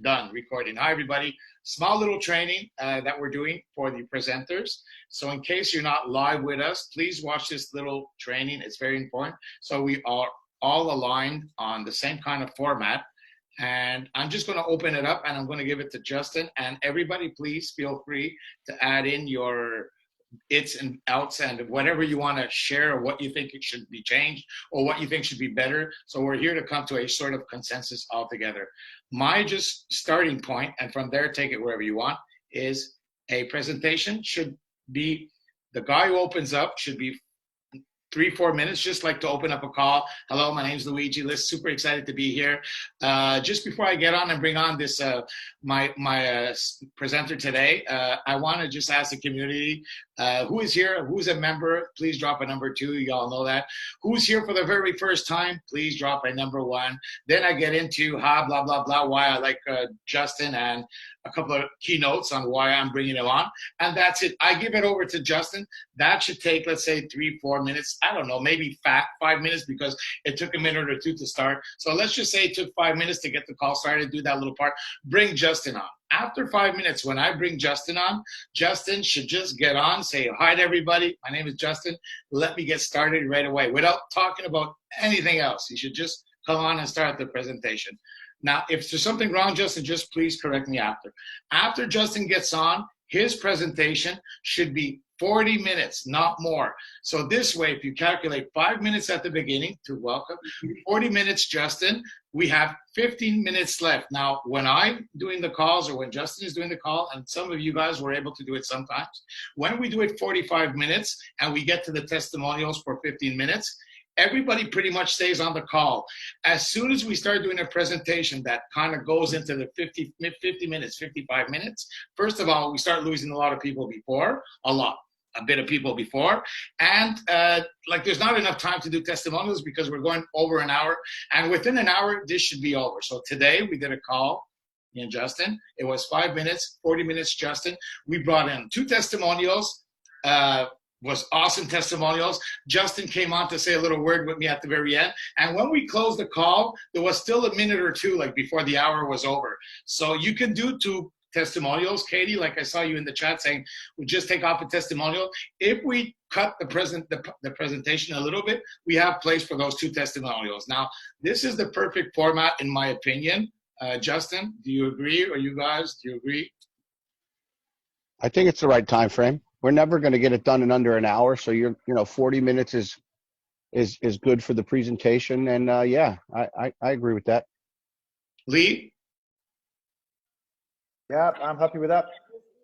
Done. Recording. Hi, everybody. Small little training that we're doing for the presenters. So in case you're not live with us, please watch this little training. It's very important. So we are all aligned on the same kind of format. And I'm just going to open it up and I'm going to give it to Justin. And everybody, please feel free to add in your its and outs and whatever you want to share, or what you think it should be changed, or what you think should be better. So we're here to come to a sort of consensus altogether. My just starting point, and from there take it wherever you want, is a presentation should be, the guy who opens up should be 3-4 minutes, just like to open up a call. Hello, my name's Luigi. Super excited to be here. Just before I get on and bring on this my presenter today, I want to just ask the community, who is here? Who's a member? Please drop a number 2. You all know that. Who's here for the very first time? Please drop a number 1. Then I get into blah, blah, blah, why I like Justin, and a couple of keynotes on why I'm bringing him on. And that's it. I give it over to Justin. That should take, let's say, 3-4 minutes. I don't know, maybe 5 minutes, because it took a minute or 2 to start. So let's just say it took 5 minutes to get the call started, do that little part, bring Justin on. After 5 minutes, when I bring Justin on, Justin should just get on, say, hi to everybody. My name is Justin. Let me get started right away without talking about anything else. He should just come on and start the presentation. Now, if there's something wrong, Justin, just please correct me after. After Justin gets on, his presentation should be 40 minutes, not more. So this way, if you calculate 5 minutes at the beginning to welcome, 40 minutes, Justin, we have 15 minutes left. Now, when I'm doing the calls, or when Justin is doing the call, and some of you guys were able to do it sometimes, when we do it 45 minutes and we get to the testimonials for 15 minutes, everybody pretty much stays on the call. As soon as we start doing a presentation that kind of goes into the 50 minutes, 55 minutes, first of all, we start losing a lot of people before, a bit of people before. And like there's not enough time to do testimonials because we're going over an hour. And within an hour, this should be over. So today we did a call, me and Justin. It was 5 minutes, 40 minutes, Justin. We brought in 2 testimonials. Was awesome testimonials. Justin came on to say a little word with me at the very end. And when we closed the call, there was still a minute or 2 like before the hour was over. So you can do 2 testimonials. Katie, like I saw you in the chat saying, we just take off a testimonial. If we cut the presentation a little bit, we have place for those 2 testimonials. Now, this is the perfect format in my opinion. Justin, do you agree? Or you guys, do you agree? I think it's the right time frame. We're never going to get it done in under an hour. So 40 minutes is good for the presentation. And yeah, I agree with that. Lee? Yeah, I'm happy with that.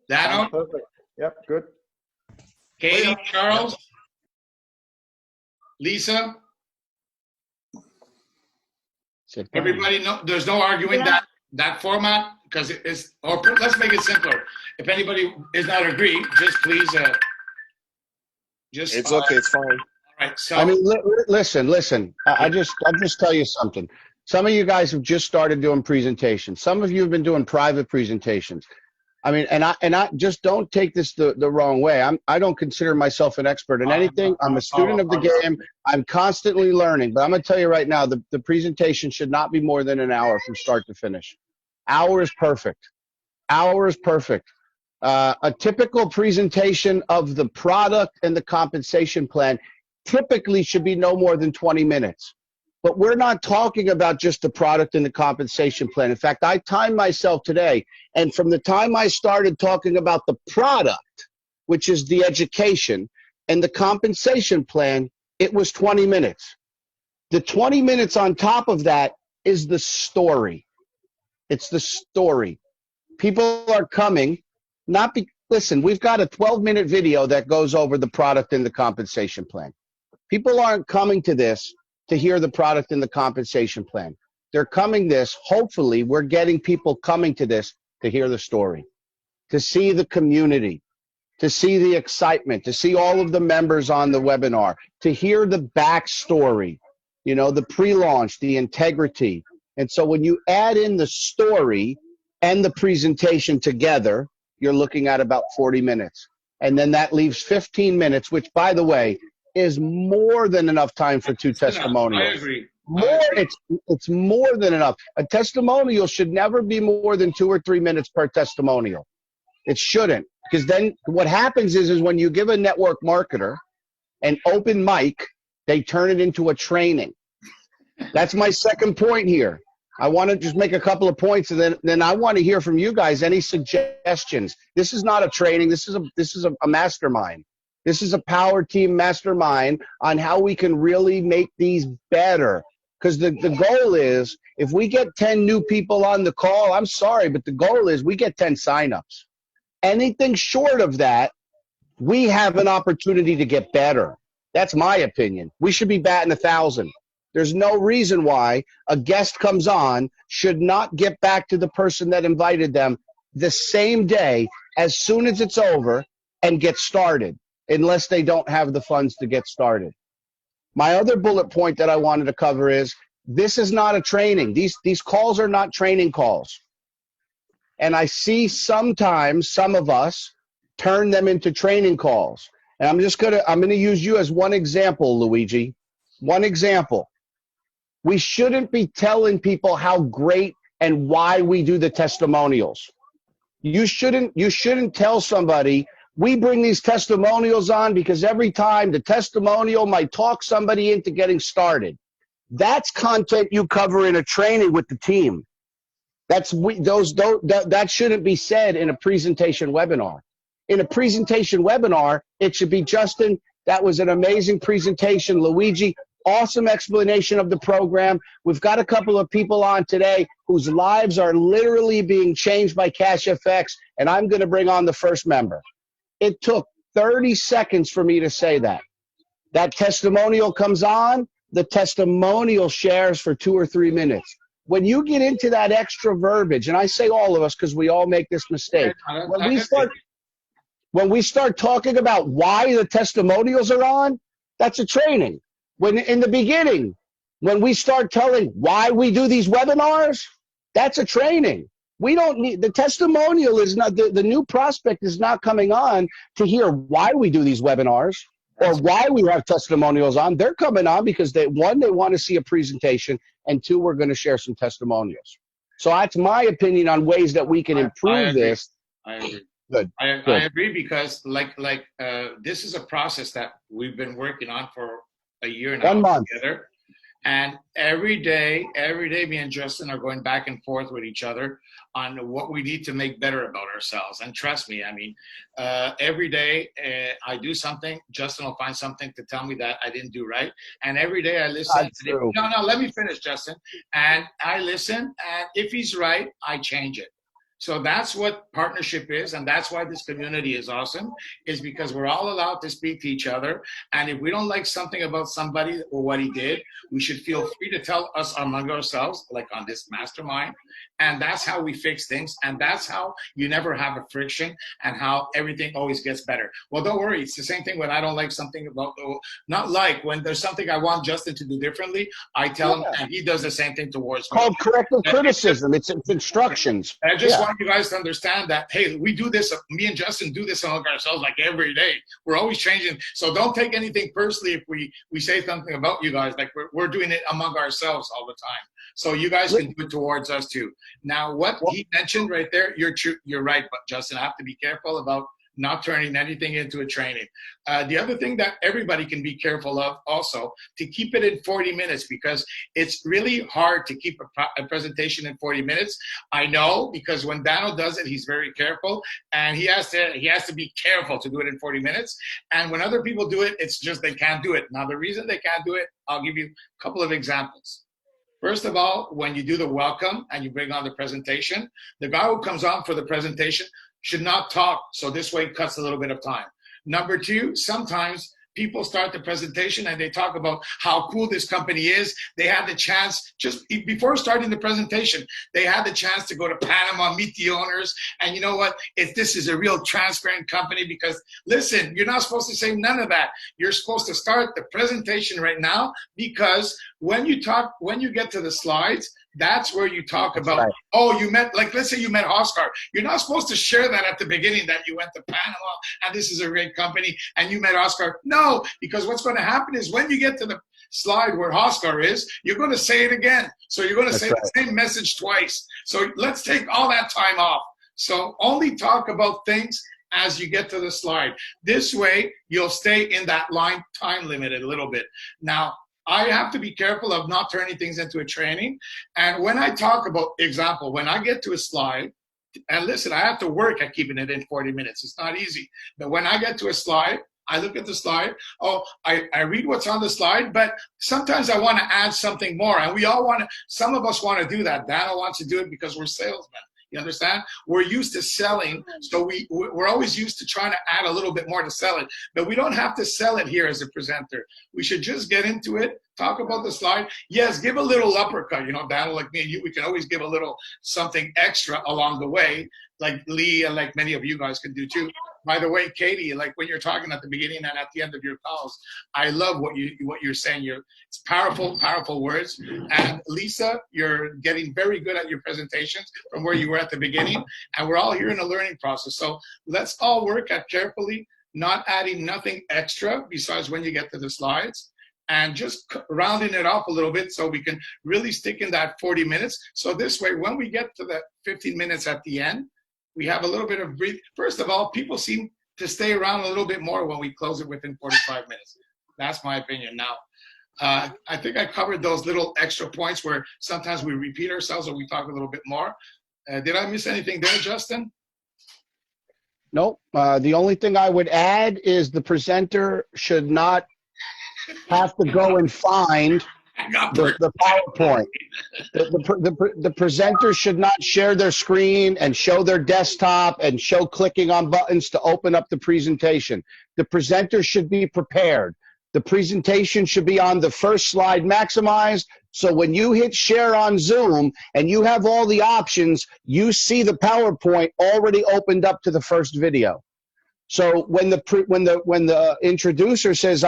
Dano? Perfect. Yep, good. Katie, Charles? Lisa? Everybody know there's no arguing that format, because it is, or let's make it simpler. If anybody is not agree, just please it's okay, it's fine. All right, so I mean, listen. I'll just tell you something. Some of you guys have just started doing presentations. Some of you have been doing private presentations. I mean, and I just don't take this the wrong way. I don't consider myself an expert in anything. I'm a student of the game. I'm constantly learning. But I'm going to tell you right now, the presentation should not be more than an hour from start to finish. Hour is perfect. Hour is perfect. A typical presentation of the product and the compensation plan typically should be no more than 20 minutes. But we're not talking about just the product and the compensation plan. In fact, I timed myself today, and from the time I started talking about the product, which is the education, and the compensation plan, it was 20 minutes. The 20 minutes on top of that is the story. It's the story. People are coming, listen, we've got a 12-minute video that goes over the product and the compensation plan. People aren't coming to this to hear the product and the compensation plan. They're coming this, hopefully we're getting people coming to this to hear the story, to see the community, to see the excitement, to see all of the members on the webinar, to hear the backstory, the pre-launch, the integrity. And so when you add in the story and the presentation together, you're looking at about 40 minutes. And then that leaves 15 minutes, which, by the way, is more than enough time for 2 testimonials. I agree. It's more than enough. A testimonial should never be more than 2 or 3 minutes per testimonial. It shouldn't, because then what happens is when you give a network marketer an open mic, they turn it into a training. That's my second point here. I want to just make a couple of points, and then I want to hear from you guys any suggestions. This is not a training. This is a mastermind. This is a power team mastermind on how we can really make these better. Because the goal is, if we get 10 new people on the call, I'm sorry, but the goal is we get 10 signups. Anything short of that, we have an opportunity to get better. That's my opinion. We should be batting 1,000. There's no reason why a guest comes on should not get back to the person that invited them the same day as soon as it's over and get started, unless they don't have the funds to get started. My other bullet point that I wanted to cover is, this is not a training. These calls are not training calls. And I see sometimes some of us turn them into training calls. And I'm going to use you as one example, Luigi. One example. We shouldn't be telling people how great and why we do the testimonials. You shouldn't tell somebody, we bring these testimonials on because every time the testimonial might talk somebody into getting started. That's content you cover in a training with the team. That shouldn't be said in a presentation webinar. In a presentation webinar, it should be, Justin, that was an amazing presentation. Luigi, awesome explanation of the program. We've got a couple of people on today whose lives are literally being changed by CashFX, and I'm going to bring on the first member. It took 30 seconds for me to say that. That testimonial comes on, the testimonial shares for 2 or 3 minutes. When you get into that extra verbiage, and I say all of us because we all make this mistake, when we start talking about why the testimonials are on, that's a training. When in the beginning, when we start telling why we do these webinars, that's a training. We don't need, the testimonial is not, the new prospect is not coming on to hear why we do these webinars or why we have testimonials on. They're coming on because they want to see a presentation, and 2, we're going to share some testimonials. So that's my opinion on ways that we can improve this. I agree. Good. I agree, because this is a process that we've been working on for a year now. 1 month together. And every day, me and Justin are going back and forth with each other on what we need to make better about ourselves. And trust me, I mean, every day I do something, Justin will find something to tell me that I didn't do right. And every day I listen. No, let me finish, Justin. And I listen, and if he's right, I change it. So that's what partnership is, and that's why this community is awesome, is because we're all allowed to speak to each other. And if we don't like something about somebody or what he did, we should feel free to tell us among ourselves, like on this mastermind. And that's how we fix things. And that's how you never have a friction, and how everything always gets better. Well, don't worry. It's the same thing when I don't like something about, not like, when there's something I want Justin to do differently, I tell him, and he does the same thing towards me. Called corrective criticism. It's instructions. I just want you guys to understand that, hey, we do this, me and Justin do this among ourselves like every day. We're always changing. So don't take anything personally if we say something about you guys. Like we're doing it among ourselves all the time. So you guys can do it towards us too. Now, what he mentioned right there, you're right, but Justin, I have to be careful about not turning anything into a training. The other thing that everybody can be careful of also, to keep it in 40 minutes, because it's really hard to keep a presentation in 40 minutes. I know, because when Dano does it, he's very careful, and he has to be careful to do it in 40 minutes. And when other people do it, it's just they can't do it. Now, the reason they can't do it, I'll give you a couple of examples. First of all, when you do the welcome and you bring on the presentation, the guy who comes on for the presentation should not talk, so this way it cuts a little bit of time. Number 2, sometimes people start the presentation and they talk about how cool this company is. They had the chance, just before starting the presentation, they had the chance to go to Panama, meet the owners. And you know what? This is a real transparent company, because listen, you're not supposed to say none of that. You're supposed to start the presentation right now, because when you get to the slides, that's where you talk about, right. Oh, you met, like, let's say you met Oscar. You're not supposed to share that at the beginning, that you went to Panama and this is a great company and you met Oscar. No, because what's going to happen is when you get to slide where Oscar is, you're going to say it again. So you're going to say right. the same message twice. So let's take all that time off. So only talk about things as you get to the slide. This way, you'll stay in that line time limited a little bit. Now, I have to be careful of not turning things into a training. And when I talk about, example, when I get to a slide, and listen, I have to work at keeping it in 40 minutes. It's not easy. But when I get to a slide, I look at the slide. Oh, I read what's on the slide, but sometimes I want to add something more. And we all want to, some of us want to do that. Dana wants to do it because we're salesmen. You understand? We're used to selling, so we're always used to trying to add a little bit more to sell it. But we don't have to sell it here as a presenter. We should just get into it, talk about the slide. Yes, give a little uppercut. You know, Dana, like me and you, we can always give a little something extra along the way, like Lee and like many of you guys can do too. By the way, Katie, like when you're talking at the beginning and at the end of your calls, I love what you're saying. It's powerful, powerful words. And Lisa, you're getting very good at your presentations from where you were at the beginning. And we're all here in a learning process. So let's all work at carefully, not adding nothing extra besides when you get to the slides, and just rounding it off a little bit so we can really stick in that 40 minutes. So this way, when we get to the 15 minutes at the end, we have a little bit of breathe. First of all, people seem to stay around a little bit more when we close it within 45 minutes. That's my opinion. Now, I think I covered those little extra points where sometimes we repeat ourselves or we talk a little bit more. Did I miss anything there, Justin? Nope. The only thing I would add is the presenter should not have to go and find the PowerPoint. The presenter should not share their screen and show their desktop and show clicking on buttons to open up the presentation. The presenter should be prepared. The presentation should be on the first slide maximized, so when you hit share on Zoom and you have all the options, you see the PowerPoint already opened up to the first video. So when the introducer says,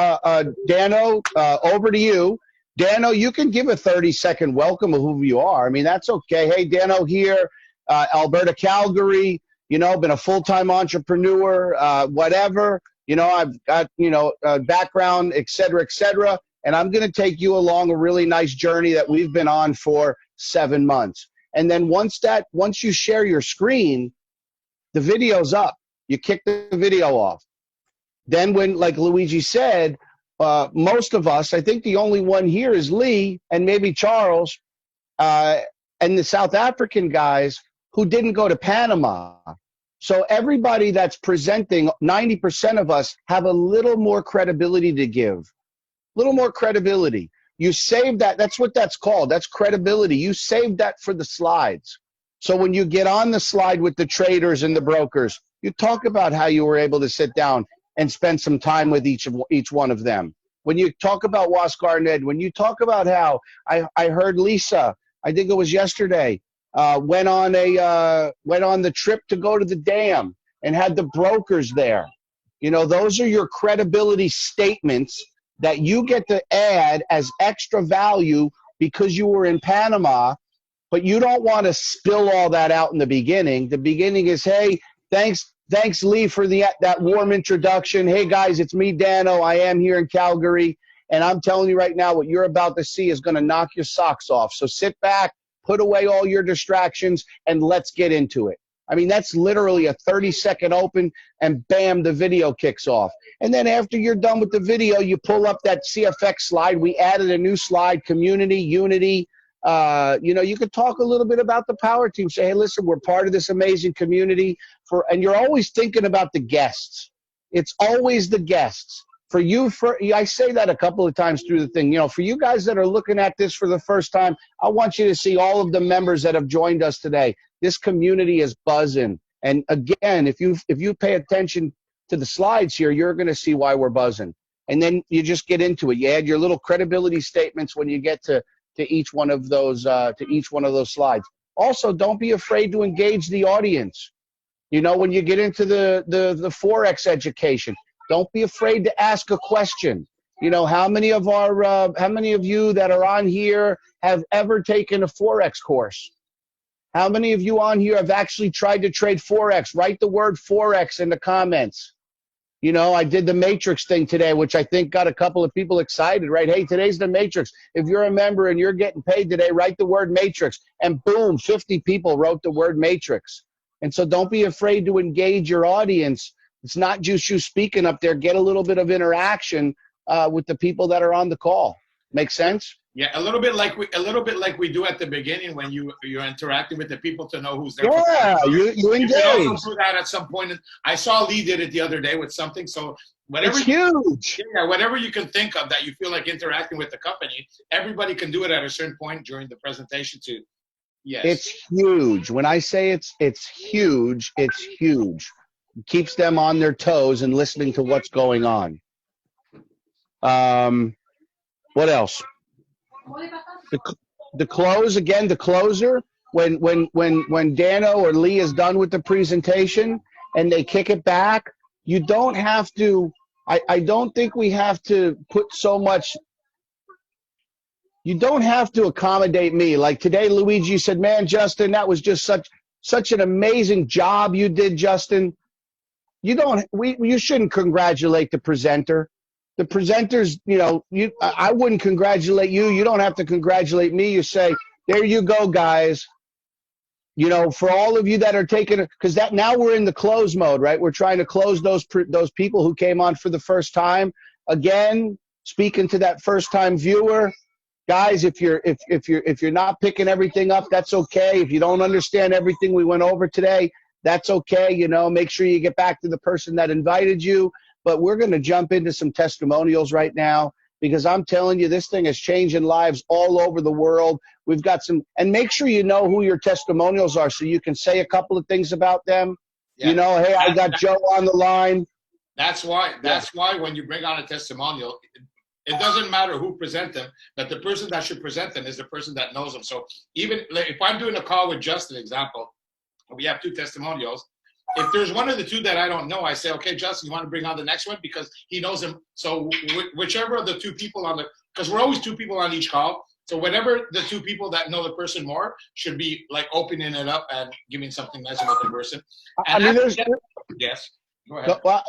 Dano, over to you. Dano, you can give a 30-second welcome of who you are. I mean, that's okay. Hey, Dano here, Alberta, Calgary, you know, been a full-time entrepreneur, whatever. You know, I've got, you know, background, et cetera, and I'm going to take you along a really nice journey that we've been on for 7 months. And then once you share your screen, the video's up. You kick the video off. Then when, like Luigi said, most of us, I think the only one here is Lee and maybe Charles, and the South African guys who didn't go to Panama. So everybody that's presenting, 90% of us have a little more credibility to give. A little more credibility. You save that. That's what that's called. That's credibility. You save that for the slides. So when you get on the slide with the traders and the brokers, you talk about how you were able to sit down and spend some time with each one of them. When you talk about Waskar Ned, when you talk about how I heard Lisa, I think it was yesterday, went on the trip to go to the dam and had the brokers there. You know, those are your credibility statements that you get to add as extra value because you were in Panama, but you don't want to spill all that out in the beginning. The beginning is, hey, thanks Lee for that warm introduction. Hey guys, it's me, Dano. I am here in Calgary, and I'm telling you right now, what you're about to see is going to knock your socks off. So sit back, put away all your distractions, and let's get into it. I mean, that's literally a 30-second open, and bam, the video kicks off. And then after you're done with the video, you pull up that CFX slide. We added a new slide, community, unity. You know, you could talk a little bit about the power team. Say, hey, listen, we're part of this amazing community. And you're always thinking about the guests. It's always the guests. I say that a couple of times through the thing. You know, for you guys that are looking at this for the first time, I want you to see all of the members that have joined us today. This community is buzzing. And again, if you pay attention to the slides here, you're going to see why we're buzzing. And then you just get into it. You add your little credibility statements when you get to each one of those slides. Also, don't be afraid to engage the audience. You know, when you get into the Forex education, don't be afraid to ask a question. You know, how many of you that are on here have ever taken a Forex course? How many of you on here have actually tried to trade Forex? Write the word Forex in the comments. You know, I did the Matrix thing today, which I think got a couple of people excited, right? Hey, today's the Matrix. If you're a member and you're getting paid today, write the word Matrix. And boom, 50 people wrote the word Matrix. And so don't be afraid to engage your audience. It's not just you speaking up there. Get a little bit of interaction with the people that are on the call. Make sense? Yeah, a little bit like we do at the beginning when you're interacting with the people to know who's there. Yeah, you engage. You can also do that at some point. I saw Lee did it the other day with something. So whatever it's huge. Yeah, whatever you can think of that you feel like interacting with the company, everybody can do it at a certain point during the presentation too. Yes. It's huge. When I say it's huge, it's huge. It keeps them on their toes and listening to what's going on. What else? The close again. The closer when Dano or Lee is done with the presentation and they kick it back, you don't have to. I don't think we have to put so much. You don't have to accommodate me. Like today, Luigi said, "Man, Justin, that was just such an amazing job you did, Justin." You shouldn't congratulate the presenter. The presenters, you know, I wouldn't congratulate you. You don't have to congratulate me. You say, "There you go, guys." You know, for all of you that are taking it, because that now we're in the close mode, right? We're trying to close those people who came on for the first time. Again, speaking to that first time viewer, guys, if you're not picking everything up, that's okay. If you don't understand everything we went over today, that's okay. You know, make sure you get back to the person that invited you. But we're going to jump into some testimonials right now because I'm telling you, this thing is changing lives all over the world. We've got some, and make sure you know who your testimonials are so you can say a couple of things about them. Yeah. You know, hey, I got Joe on the line. That's why when you bring on a testimonial, it doesn't matter who presents them, but the person that should present them is the person that knows them. So even if I'm doing a call with Justin, example, we have 2 testimonials. If there's one of the 2 that I don't know, I say, okay, Justin, you want to bring on the next one? Because he knows him. So whichever of the 2 people because we're always 2 people on each call. So whatever the 2 people that know the person more should be like opening it up and giving something nice about the person. And yes, go ahead. Well,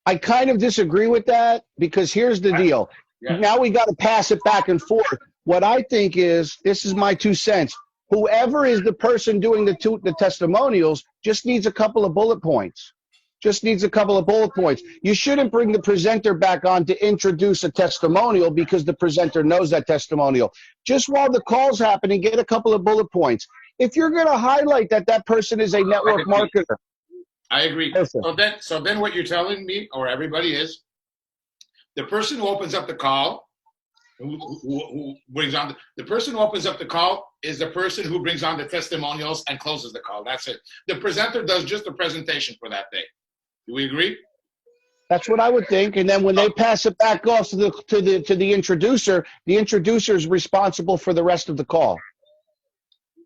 I kind of disagree with that because here's the deal. Yeah. Now we got to pass it back and forth. What I think is, this is my 2 cents. Whoever is the person doing the testimonials just needs a couple of bullet points. You shouldn't bring the presenter back on to introduce a testimonial because the presenter knows that testimonial. Just while the call's happening, get a couple of bullet points. If you're going to highlight that person is a network marketer. I agree. So then what you're telling me or everybody is the person who opens up the call, who brings on the person who opens up the call is the person who brings on the testimonials and closes the call. That's it. The presenter does just the presentation for that day. Do we agree? That's what I would think. And then when they pass it back off to the introducer is responsible for the rest of the call.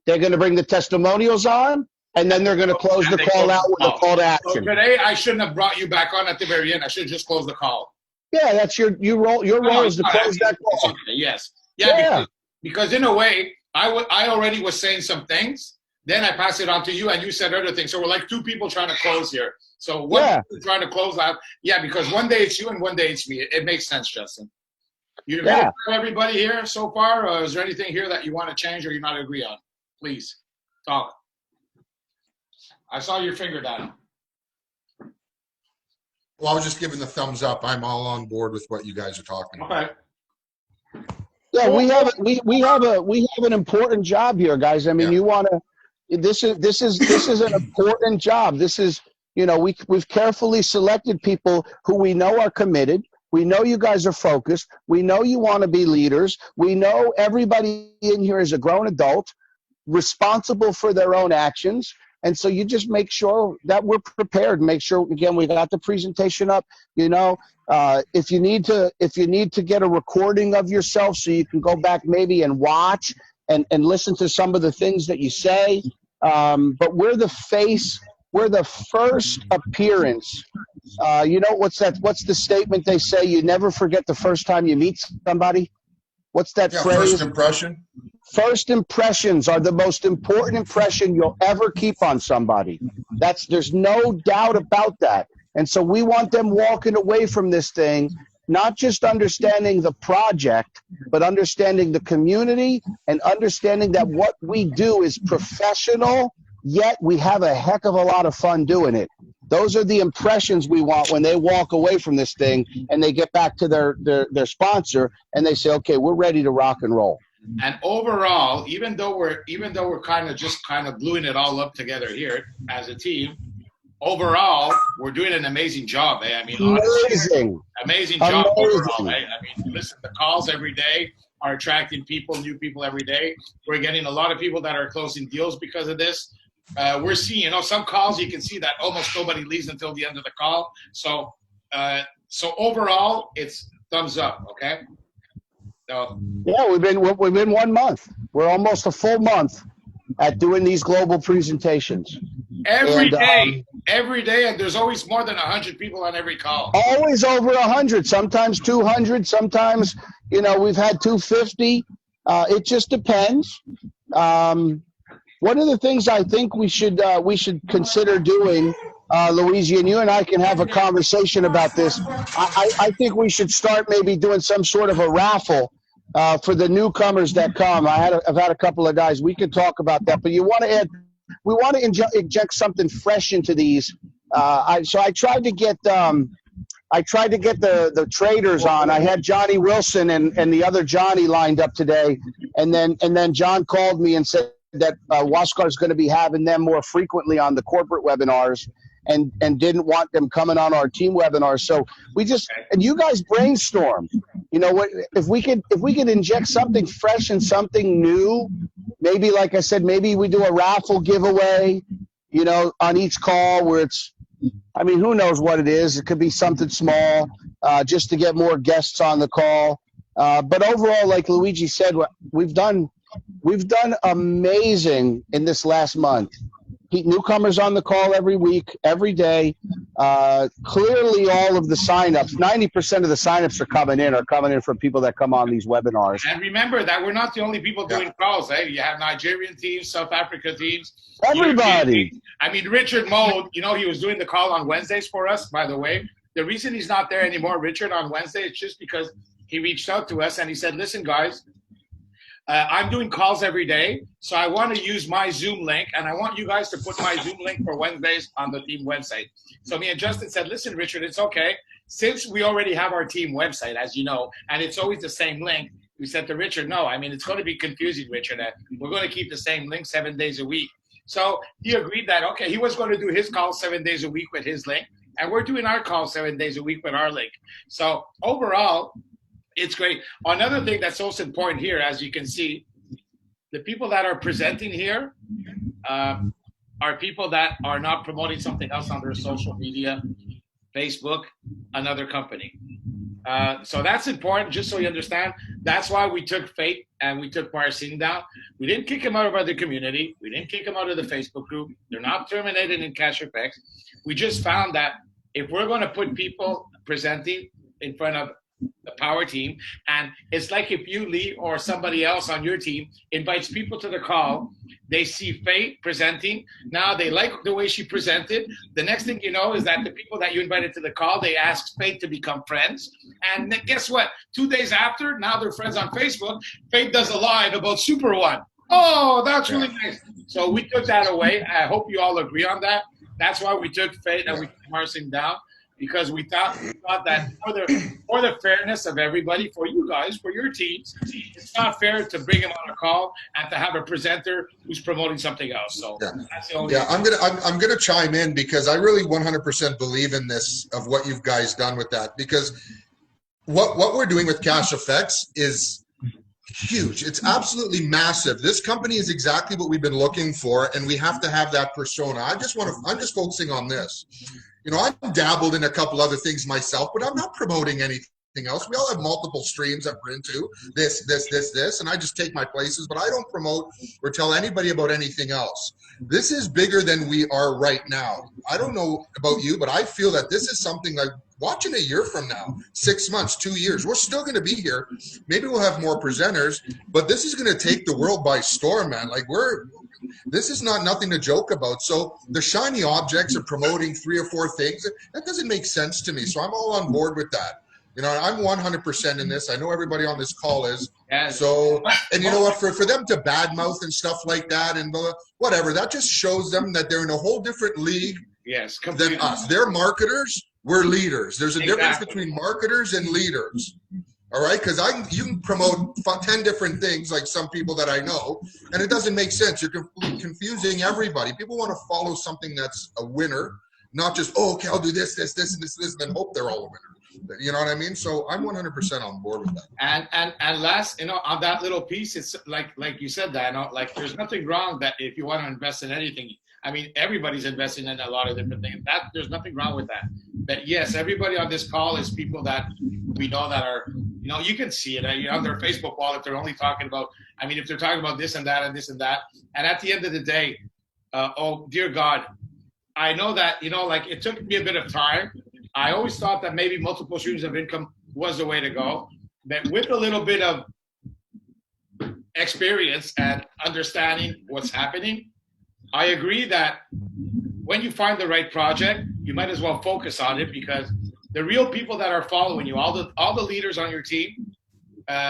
They're going to bring the testimonials on, and then they're going to close the call out with a call to action. So today, I shouldn't have brought you back on at the very end. I should have just closed the call. Yeah, that's your role. Your role is to close that call. Okay, yes. Yeah. Because in a way, I already was saying some things. Then I pass it on to you, and you said other things. So we're like 2 people trying to close here. So one trying to close out. Yeah, because one day it's you and one day it's me. It makes sense, Justin. You agree with everybody here so far? Or is there anything here that you want to change or you not agree on? Please talk. I saw your finger down. Well, I was just giving the thumbs up. I'm all on board with what you guys are talking about. Okay. Yeah, we have an important job here, guys. I mean, you want to. This is an important job. This is, you know, we've carefully selected people who we know are committed. We know you guys are focused. We know you want to be leaders. We know everybody in here is a grown adult, responsible for their own actions. And so you just make sure that we're prepared. Make sure, again, we got the presentation up. You know, if you need to get a recording of yourself so you can go back maybe and watch and listen to some of the things that you say. But we're the face. We're the first appearance. You know, what's the statement they say? You never forget the first time you meet somebody. What's that phrase? First impression. First impressions are the most important impression you'll ever keep on somebody. There's no doubt about that. And so we want them walking away from this thing, not just understanding the project, but understanding the community and understanding that what we do is professional, yet we have a heck of a lot of fun doing it. Those are the impressions we want when they walk away from this thing and they get back to their sponsor and they say, okay, we're ready to rock and roll. And overall, even though we're kind of gluing it all up together here as a team, overall we're doing an amazing job. I mean, honestly, amazing job overall. I mean, listen, the calls every day are attracting people, new people every day. We're getting a lot of people that are closing deals because of this. We're seeing, some calls you can see that almost nobody leaves until the end of the call. So overall, it's thumbs up. Okay. So yeah, we've been 1 month. We're almost a full month at doing these global presentations. Every day, and there's always more than 100 people on every call. Always over 100, sometimes 200, sometimes we've had 250. It just depends. One of the things I think we should consider doing, Luigi, and you and I can have a conversation about this. I think we should start maybe doing some sort of a raffle for the newcomers that come. I've had a couple of guys. We could talk about that, but we want to inject something fresh into these. So I tried to get the traders on. I had Johnny Wilson and the other Johnny lined up today, and then John called me and said that Huascar is going to be having them more frequently on the corporate webinars, and didn't want them coming on our team webinars. So and you guys brainstorm. If we could inject something fresh and something new, maybe, like I said, maybe we do a raffle giveaway, on each call where who knows what it is. It could be something small, just to get more guests on the call. But overall, like Luigi said, we've done amazing in this last month. Newcomers on the call every week, every day. Clearly, all of the signups, 90% of the signups are coming in from people that come on these webinars. And remember that we're not the only people doing calls. You have Nigerian teams, South Africa teams. Everybody. Richard Mode, he was doing the call on Wednesdays for us, by the way. The reason he's not there anymore, Richard, on Wednesday, it's just because he reached out to us and he said, listen, guys, I'm doing calls every day, so I want to use my Zoom link, and I want you guys to put my Zoom link for Wednesdays on the team website. So me and Justin said, listen, Richard, it's okay. Since we already have our team website, as you know, and it's always the same link, we said to Richard, no, it's going to be confusing, Richard. We're going to keep the same link 7 days a week. So he agreed that, okay, he was going to do his call 7 days a week with his link, and we're doing our call 7 days a week with our link. So overall, it's great. Another thing that's also important here, as you can see, the people that are presenting here are people that are not promoting something else on their social media, Facebook, another company. So that's important, just so you understand. That's why we took Fate and we took Marcin down. We didn't kick him out of the community. We didn't kick him out of the Facebook group. They're not terminated in Cash Effects. We just found that if we're going to put people presenting in front of the power team, and it's like if you, Lee, or somebody else on your team invites people to the call, they see Faye presenting. Now they like the way she presented. The next thing you know is that the people that you invited to the call, they ask Faye to become friends. And then guess what? 2 days after, now they're friends on Facebook. Faye does a live about Super One. Oh, that's really nice. So we took that away. I hope you all agree on that. That's why we took Faye and we took Marcin down. Because we thought that for the fairness of everybody, for you guys, for your teams, it's not fair to bring him on a call and to have a presenter who's promoting something else. So that's the only. Yeah, I'm gonna chime in because I really 100% believe in this of what you guys done with that, because what we're doing with Cash Effects is huge. It's absolutely massive. This company is exactly what we've been looking for, and we have to have that persona. I'm just focusing on this. I've dabbled in a couple other things myself, but I'm not promoting anything else. We all have multiple streams that we're into, this, and I just take my places, but I don't promote or tell anybody about anything else. This is bigger than we are right now. I don't know about you, but I feel that this is something like watching a year from now, 6 months, 2 years, we're still going to be here. Maybe we'll have more presenters, but this is going to take the world by storm, man. Like This is not nothing to joke about. So the shiny objects are promoting 3 or 4 things. That doesn't make sense to me. So I'm all on board with that. You know, I'm 100% in this. I know everybody on this call is. Yes. So, and you know what, for them to badmouth and stuff like that and whatever, that just shows them that they're in a whole different league Yes, than completely. us. They're marketers, we're leaders. There's a difference between marketers and leaders. All right, because you can promote 10 different things like some people that I know, and it doesn't make sense. You're confusing everybody. People want to follow something that's a winner, not just, oh, okay, I'll do this, and then hope they're all a winner. You know what I mean? So I'm 100% on board with that. And last, you know, on that little piece, it's like you said that, you know, like there's nothing wrong that if you want to invest in anything. I mean, everybody's investing in a lot of different things. That there's nothing wrong with that. But yes, everybody on this call is people that we know that are, you know, you can see it. You know, on their Facebook wall, if they're only talking about, I mean, if they're talking about this and that and this and that, and at the end of the day, oh dear God, I know that, you know, like it took me a bit of time. I always thought that maybe multiple streams of income was the way to go. But with a little bit of experience and understanding what's happening, I agree that when you find the right project, you might as well focus on it, because the real people that are following you, all the leaders on your team,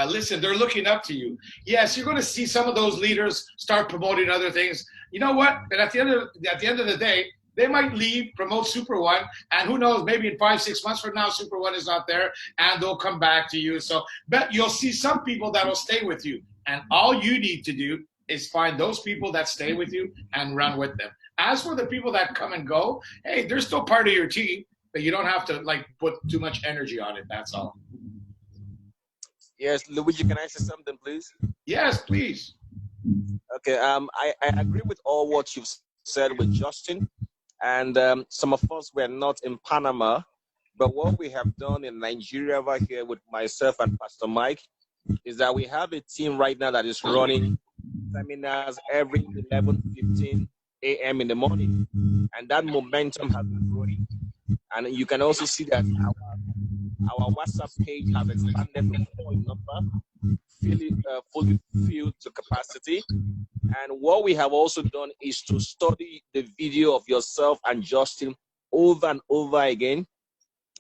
listen, they're looking up to you. Yes, you're going to see some of those leaders start promoting other things. You know what? But at the end of the day, they might leave, promote Super One, and who knows, maybe in 5-6 months from now, Super One is not there, and they'll come back to you. So, but you'll see some people that will stay with you, and all you need to do is find those people that stay with you and run with them. As for the people that come and go, hey, they're still part of your team, but you don't have to like put too much energy on it. That's all. Yes, Luigi, can I say something, please? Yes, please. Okay. I agree with all what you've said with Justin, and some of us were not in Panama, but what we have done in Nigeria over here with myself and Pastor Mike is that we have a team right now that is running seminars every 11:15 a.m. in the morning, and that momentum has been growing. And you can also see that our WhatsApp page has expanded from 4 in number, fully filled to capacity. And what we have also done is to study the video of yourself and Justin over and over again.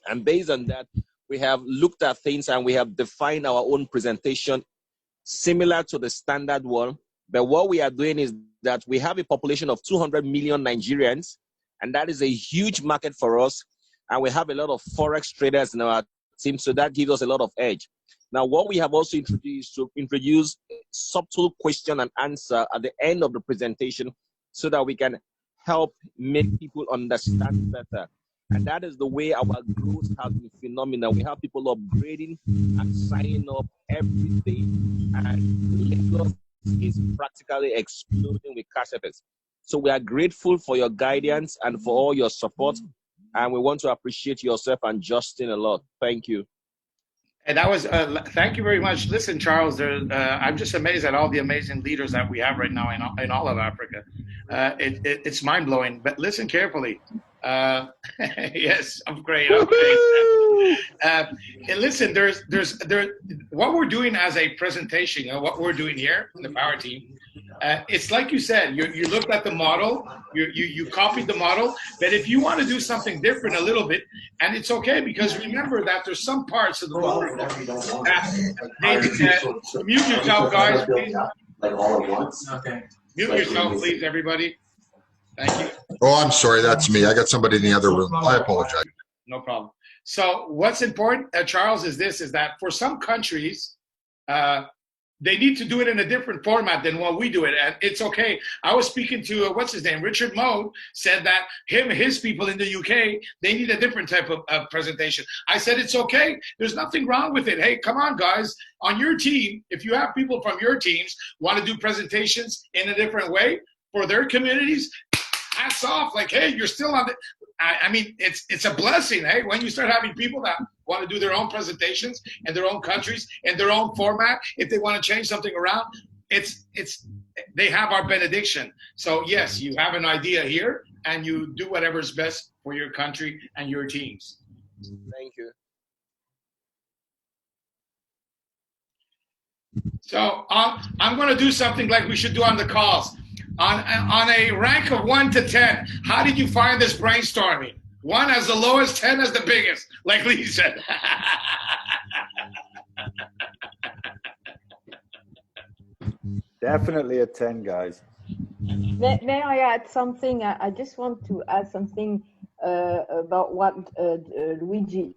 And based on that, we have looked at things and we have defined our own presentation similar to the standard one. But what we are doing is that we have a population of 200 million Nigerians, and that is a huge market for us. And we have a lot of Forex traders in our team, so that gives us a lot of edge. Now, what we have also introduced to introduce subtle question and answer at the end of the presentation so that we can help make people understand better. And that is the way our growth has been phenomenal. We have people upgrading and signing up every day. And Lagos is practically exploding with cash effects. So we are grateful for your guidance and for all your support. And we want to appreciate yourself and Justin a lot. Thank you. And that was, thank you very much. Listen, Charles, I'm just amazed at all the amazing leaders that we have right now in all of Africa. It's mind blowing. But listen carefully. Yes, I'm great. And listen, there's what we're doing as a presentation. You know, what we're doing here in the Power Team. It's like you said. You looked at the model. You copied the model. But if you want to do something different a little bit, and it's okay, because remember that there's some parts of the world that mute yourself, guys, please. Like all at once. Okay. Mute yourself, please, everybody. Thank you. Oh, I'm sorry. That's me. I got somebody in the other room. I apologize. No problem. So what's important, Charles, is that for some countries, they need to do it in a different format than what we do it. And it's okay. I was speaking to, what's his name? Richard Moe said that his people in the UK, they need a different type of presentation. I said, it's okay. There's nothing wrong with it. Hey, come on, guys. On your team, if you have people from your teams want to do presentations in a different way for their communities, hats off. Like, hey, you're still on the, I mean, it's a blessing, hey, when you start having people that want to do their own presentations in their own countries, in their own format. If they want to change something around, they have our benediction. So yes, you have an idea here and you do whatever's best for your country and your teams. Thank you. So I'm going to do something like we should do on the calls. On a rank of 1 to 10, how did you find this brainstorming? 1 as the lowest, 10 as the biggest, like Lee said. Definitely a 10, guys. May I add something? I just want to add something about what Luigi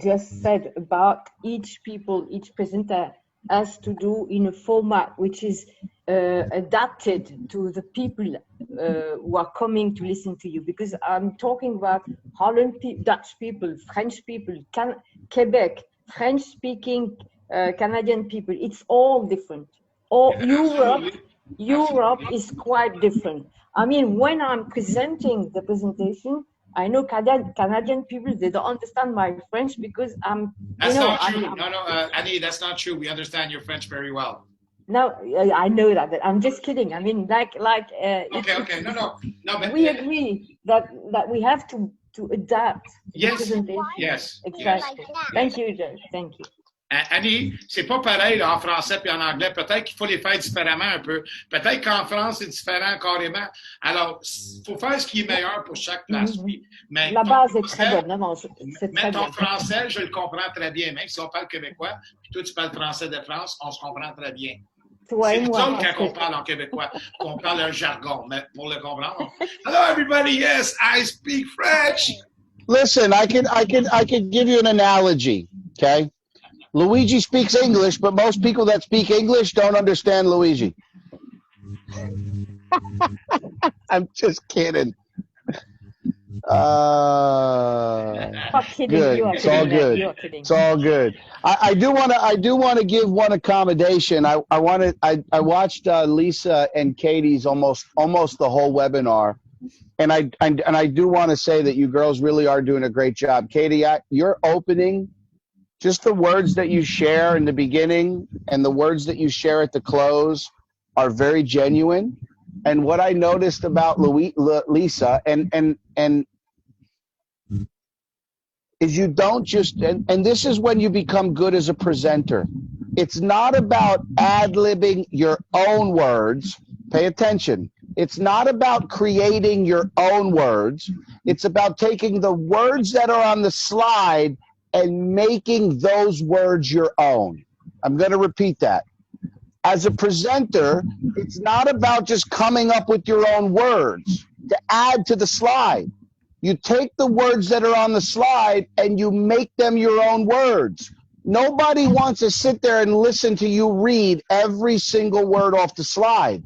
just said about each presenter has to do in a format which is adapted to the people who are coming to listen to you. Because I'm talking about Holland, Dutch people, French people, Quebec, French-speaking Canadian people. It's all different. Or Europe is quite different. I mean, when I'm presenting the presentation, I know Canadian people, they don't understand my French because That's not true. Annie, that's not true. We understand your French very well. No, I know that, but I'm just kidding. I mean, Okay. No. But, we agree that we have to adapt the presentation. Yes. Exactly. Yes. Thank you, Joe. Thank you. Annie, c'est pas pareil là, en français puis en anglais. Peut-être qu'il faut les faire différemment un peu. Peut-être qu'en France, c'est différent carrément. Alors, il faut faire ce qui est meilleur pour chaque place. Oui. Mais la base est très bonne. Non, c'est très ton bien. français, je le comprends très bien. Même si on parle québécois, puis toi, tu parles français de France, on se comprend très bien. Toi et C'est nous moi. autres quand on parle en québécois, qu'on parle un jargon. Mais pour le comprendre, hello everybody, yes, I speak French. Listen, I can give you an analogy, okay? Luigi speaks English, but most people that speak English don't understand Luigi. I'm just kidding. Good. It's all good. It's all good. I do want to give one accommodation. I watched Lisa and Katie's almost the whole webinar, and I do want to say that you girls really are doing a great job. Katie, your opening, just the words that you share in the beginning and the words that you share at the close are very genuine. And what I noticed about Lisa and is you don't just, and this is when you become good as a presenter. It's not about ad-libbing your own words. Pay attention. It's not about creating your own words. It's about taking the words that are on the slide and making those words your own. I'm going to repeat that. As a presenter, it's not about just coming up with your own words to add to the slide. You take the words that are on the slide and you make them your own words. Nobody wants to sit there and listen to you read every single word off the slide.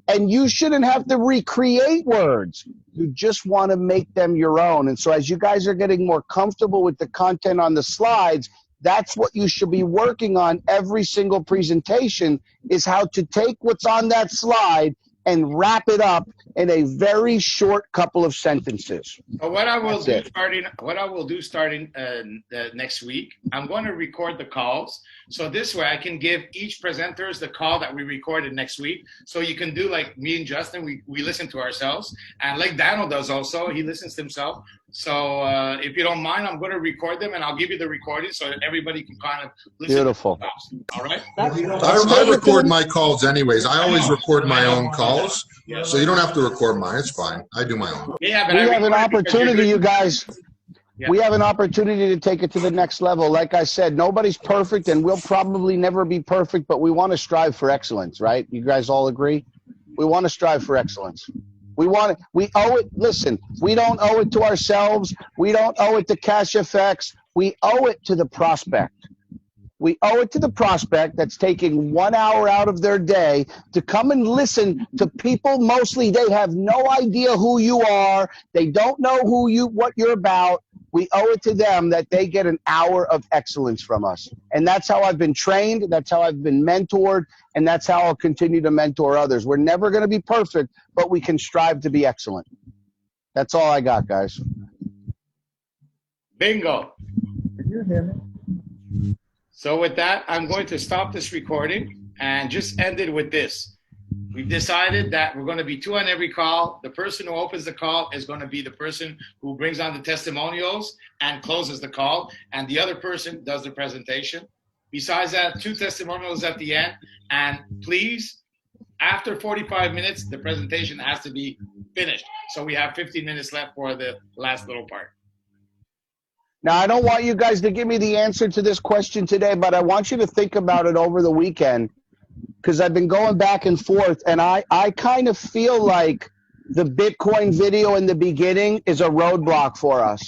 And you shouldn't have to recreate words. You just want to make them your own. And so as you guys are getting more comfortable with the content on the slides, that's what you should be working on every single presentation, is how to take what's on that slide and wrap it up in a very short couple of sentences. What I will do starting next week, I'm going to record the calls. So this way I can give each presenters the call that we recorded next week. So you can do like me and Justin, we listen to ourselves. And like Daniel does also, he listens to himself. So if you don't mind, I'm going to record them and I'll give you the recording so that everybody can kind of listen. Beautiful. All right? I record my calls anyways. I always record my own calls. So you don't have to record mine. It's fine. I do my own. Yeah, but we have an opportunity, you guys. Yeah. We have an opportunity to take it to the next level. Like I said, nobody's perfect and we'll probably never be perfect, but we want to strive for excellence, right? You guys all agree? We want to strive for excellence. We owe it. Listen, we don't owe it to ourselves. We don't owe it to Cash FX. We owe it to the prospect. We owe it to the prospect that's taking 1 hour out of their day to come and listen to people. Mostly they have no idea who you are. They don't know what you're about. We owe it to them that they get an hour of excellence from us. And that's how I've been trained. That's how I've been mentored. And that's how I'll continue to mentor others. We're never going to be perfect, but we can strive to be excellent. That's all I got, guys. Bingo. Can you hear me? So with that, I'm going to stop this recording and just end it with this. We've decided that we're going to be 2 on every call. The person who opens the call is going to be the person who brings on the testimonials and closes the call, and the other person does the presentation. Besides that, 2 testimonials at the end. And please After 45 minutes, the presentation has to be finished. So we have 15 minutes left for the last little part. Now, I don't want you guys to give me the answer to this question today, but I want you to think about it over the weekend, because I've been going back and forth, and I kind of feel like the Bitcoin video in the beginning is a roadblock for us.